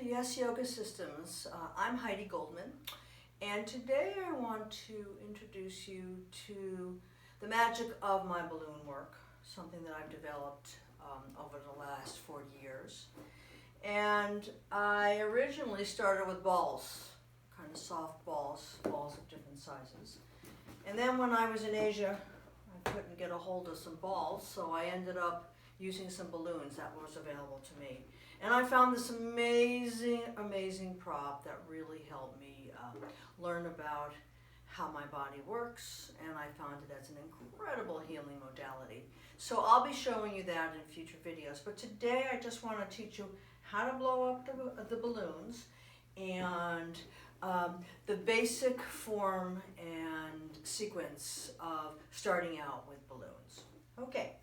Yes Yoga Systems. I'm Heidi Goldman, and today I want to introduce you to the magic of my balloon work, something that I've developed over the last 40 years. And I originally started with balls, kind of soft balls of different sizes. And then when I was in Asia, I couldn't get a hold of some balls, so I ended up using some balloons that was available to me. And I found this amazing prop that really helped me learn about how my body works, and I found it as an incredible healing modality. So I'll be showing you that in future videos, but today I just want to teach you how to blow up the balloons and the basic form and sequence of starting out with balloons. Okay,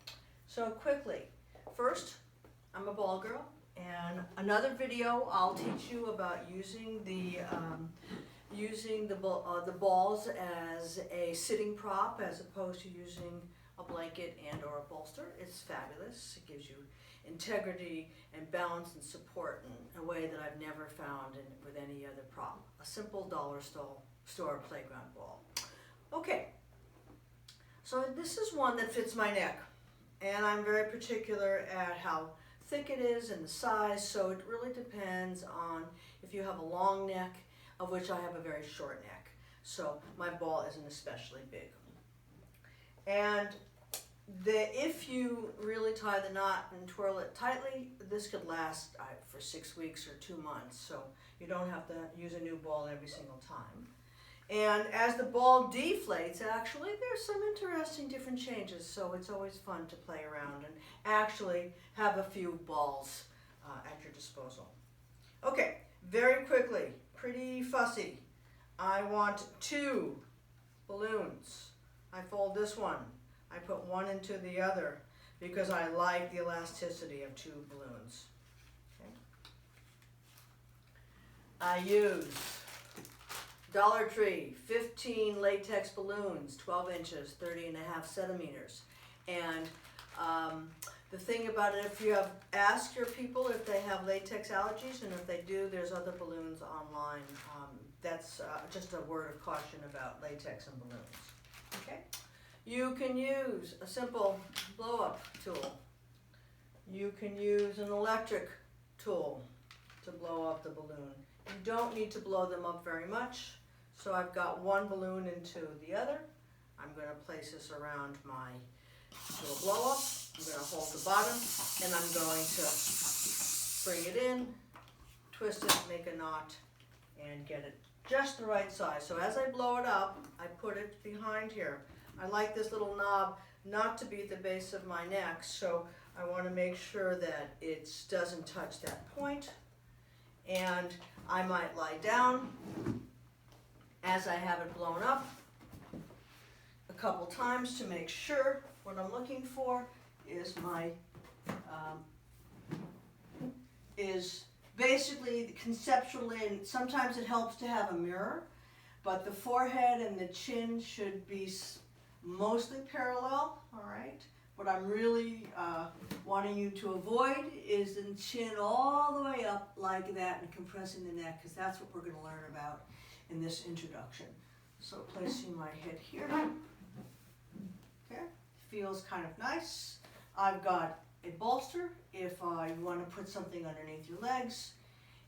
so quickly, first, I'm a ball girl, and another video I'll teach you about using the balls as a sitting prop as opposed to using a blanket and or a bolster. It's fabulous. It gives you integrity and balance and support in a way that I've never found with any other prop. A simple dollar store playground ball. Okay, so this is one that fits my neck, and I'm very particular at how thick it is and the size, so it really depends on if you have a long neck, of which I have a very short neck, so my ball isn't especially big. And if you really tie the knot and twirl it tightly, this could last for 6 weeks or 2 months, so you don't have to use a new ball every single time. And as the ball deflates, actually, there's some interesting different changes, so it's always fun to play around and actually have a few balls at your disposal. Okay, very quickly, pretty fussy. I want 2 balloons. I fold this one. I put one into the other because I like the elasticity of 2 balloons. Okay. I use Dollar Tree 15 latex balloons, 12 inches, 30.5 centimeters. And the thing about it, if you ask your people if they have latex allergies, and if they do, there's other balloons online. That's just a word of caution about latex and balloons. Okay. You can use a simple blow-up tool. You can use an electric tool to blow up the balloon. You don't need to blow them up very much. So I've got one balloon into the other. I'm going to place this around my little blow-up. I'm going to hold the bottom, and I'm going to bring it in, twist it, make a knot, and get it just the right size. So as I blow it up, I put it behind here. I like this little knob not to be at the base of my neck, so I want to make sure that it doesn't touch that point. And I might lie down as I have it blown up a couple times to make sure. What I'm looking for is is basically conceptually, and sometimes it helps to have a mirror, but the forehead and the chin should be mostly parallel, all right? What I'm really wanting you to avoid is the chin all the way up like that and compressing the neck, because that's what we're going to learn about in this introduction. So placing my head here, okay, feels kind of nice. I've got a bolster if you want to put something underneath your legs,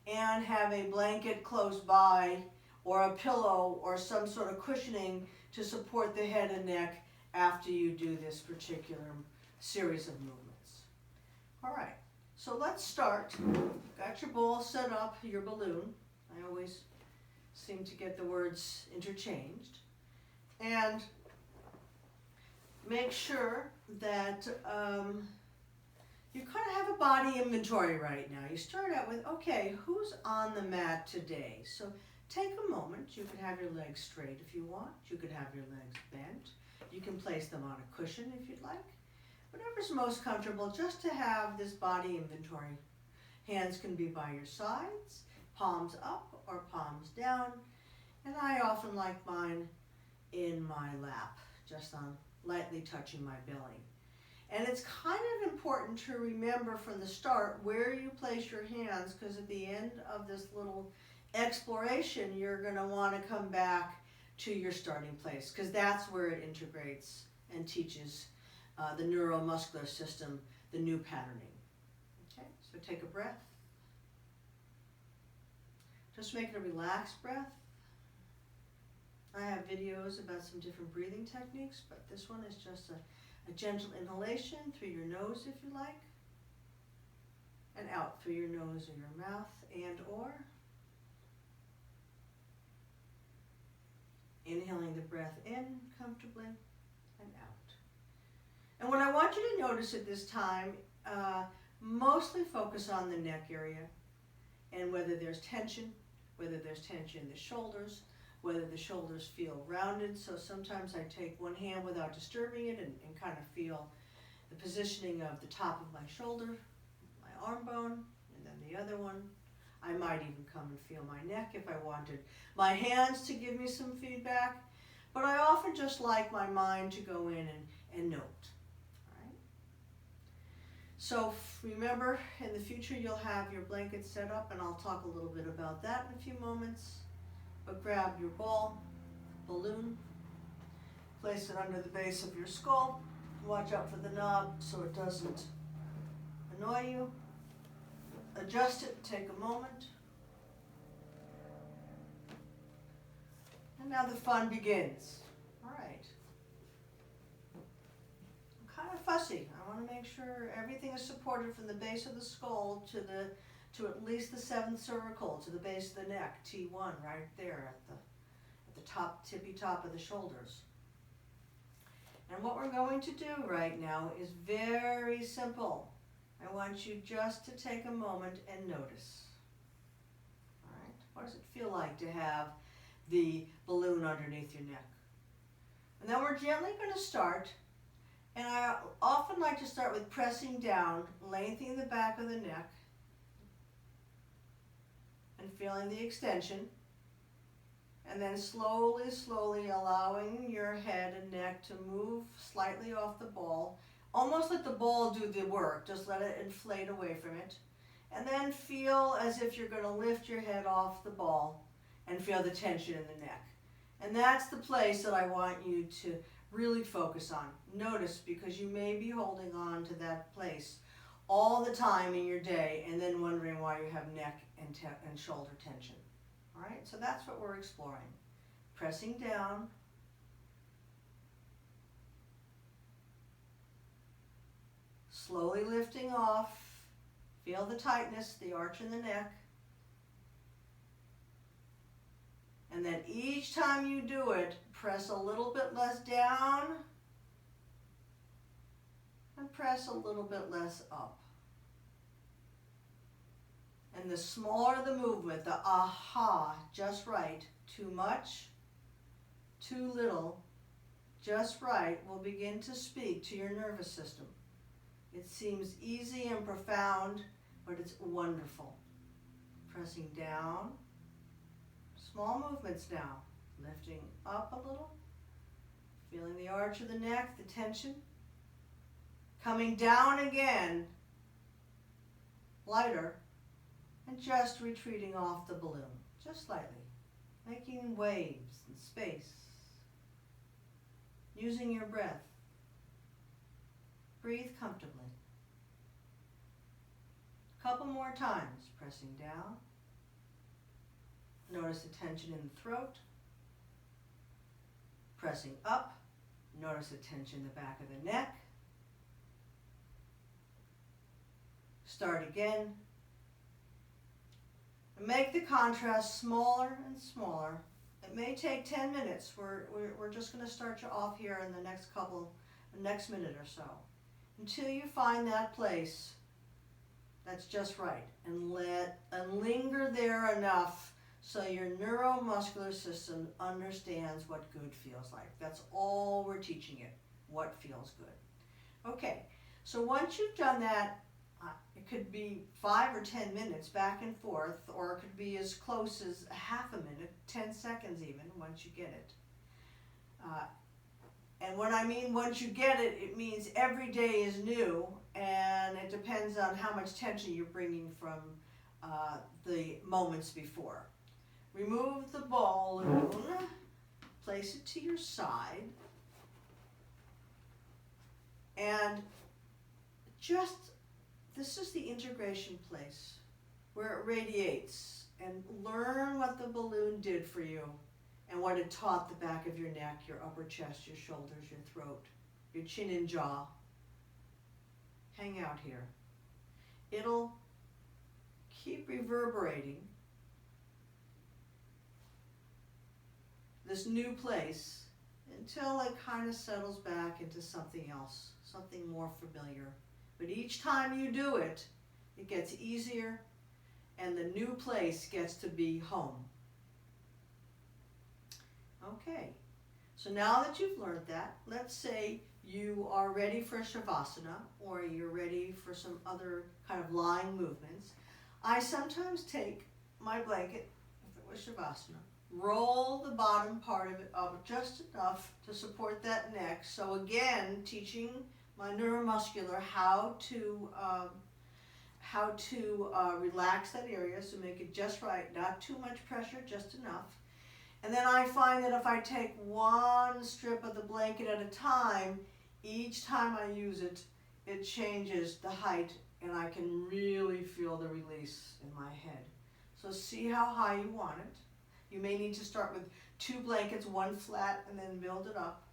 and have a blanket close by or a pillow or some sort of cushioning to support the head and neck after you do this particular series of movements. All right, so let's start. Got your ball set up, your balloon. I always seem to get the words interchanged. And make sure that you kind of have a body inventory right now. You start out with, okay, who's on the mat today? So take a moment. You can have your legs straight if you want. You could have your legs bent. You can place them on a cushion if you'd like. Whatever's most comfortable, just to have this body inventory. Hands can be by your sides, palms up or palms down, and I often like mine in my lap, just on lightly touching my belly. And it's kind of important to remember from the start where you place your hands, because at the end of this little exploration, you're going to want to come back to your starting place, because that's where it integrates and teaches the neuromuscular system the new patterning. Okay, so take a breath. Just make it a relaxed breath. I have videos about some different breathing techniques, but this one is just a gentle inhalation through your nose if you like, and out through your nose or your mouth, and or inhaling the breath in comfortably and out. And what I want you to notice at this time, mostly focus on the neck area and whether there's tension, whether there's tension in the shoulders, whether the shoulders feel rounded. So sometimes I take one hand without disturbing it and kind of feel the positioning of the top of my shoulder, my arm bone, and then the other one. I might even come and feel my neck if I wanted my hands to give me some feedback, but I often just like my mind to go in and note. All right? So remember, in the future you'll have your blanket set up, and I'll talk a little bit about that in a few moments. But grab your ball, balloon, place it under the base of your skull. Watch out for the knob so it doesn't annoy you. Adjust it, take a moment. And now the fun begins. All right. I'm kind of fussy. I want to make sure everything is supported from the base of the skull to at least the 7th cervical, to the base of the neck, T1, right there at the top, tippy top of the shoulders. And what we're going to do right now is very simple. I want you just to take a moment and notice. All right, what does it feel like to have the balloon underneath your neck? And then we're gently going to start, and I often like to start with pressing down, lengthening the back of the neck, and feeling the extension, and then slowly, slowly allowing your head and neck to move slightly off the ball. Almost let the ball do the work, just let it inflate away from it. And then feel as if you're going to lift your head off the ball and feel the tension in the neck. And that's the place that I want you to really focus on. Notice, because you may be holding on to that place all the time in your day and then wondering why you have neck and shoulder tension. All right, so that's what we're exploring. Pressing down. Slowly lifting off. Feel the tightness, the arch in the neck. And then each time you do it, press a little bit less down and press a little bit less up. And the smaller the movement, the aha, just right, too much, too little, just right, will begin to speak to your nervous system. It seems easy and profound, but it's wonderful. Pressing down, small movements now, lifting up a little, feeling the arch of the neck, the tension, coming down again, lighter, and just retreating off the balloon, just slightly, making waves in space, using your breath. Breathe comfortably. A couple more times, pressing down. Notice the tension in the throat. Pressing up. Notice the tension in the back of the neck. Start again. And make the contrast smaller and smaller. It may take 10 minutes. We're just going to start you off here in the next minute or so, until you find that place that's just right, and linger there enough so your neuromuscular system understands what good feels like. That's all we're teaching it, what feels good. Okay, so once you've done that, it could be 5 or 10 minutes back and forth, or it could be as close as a half a minute, 10 seconds even, once you get it. And when I mean once you get it, it means every day is new, and it depends on how much tension you're bringing from the moments before. Remove the balloon, place it to your side, and this is the integration place where it radiates, and learn what the balloon did for you and what it taught the back of your neck, your upper chest, your shoulders, your throat, your chin and jaw. Hang out here. It'll keep reverberating this new place until it kind of settles back into something else, something more familiar. But each time you do it, it gets easier, and the new place gets to be home. Okay, so now that you've learned that, let's say you are ready for Shavasana, or you're ready for some other kind of lying movements. I sometimes take my blanket, if it was Shavasana, roll the bottom part of it up just enough to support that neck. So again, teaching my neuromuscular how to relax that area, so make it just right, not too much pressure, just enough. And then I find that if I take one strip of the blanket at a time, each time I use it, it changes the height, and I can really feel the release in my head. So see how high you want it. You may need to start with 2 blankets, one flat, and then build it up,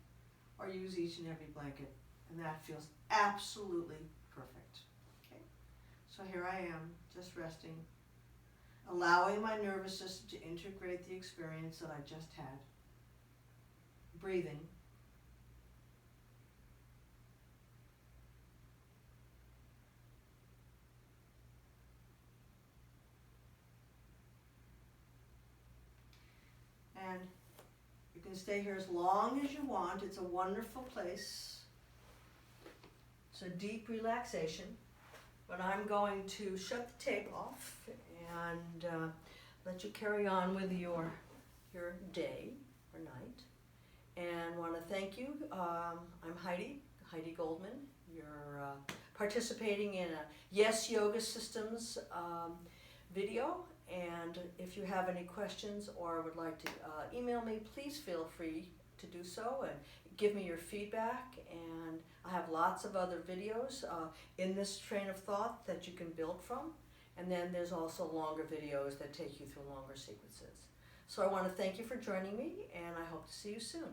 or use each and every blanket, and that feels absolutely perfect. Okay, so here I am, just resting, allowing my nervous system to integrate the experience that I just had. Breathing. And you can stay here as long as you want. It's a wonderful place. It's a deep relaxation. But I'm going to shut the tape off and let you carry on with your day or night. And want to thank you. I'm Heidi Goldman. You're participating in a Yes Yoga Systems video. And if you have any questions or would like to email me, please feel free to do so and give me your feedback. And I have lots of other videos in this train of thought that you can build from. And then there's also longer videos that take you through longer sequences. So I want to thank you for joining me, and I hope to see you soon.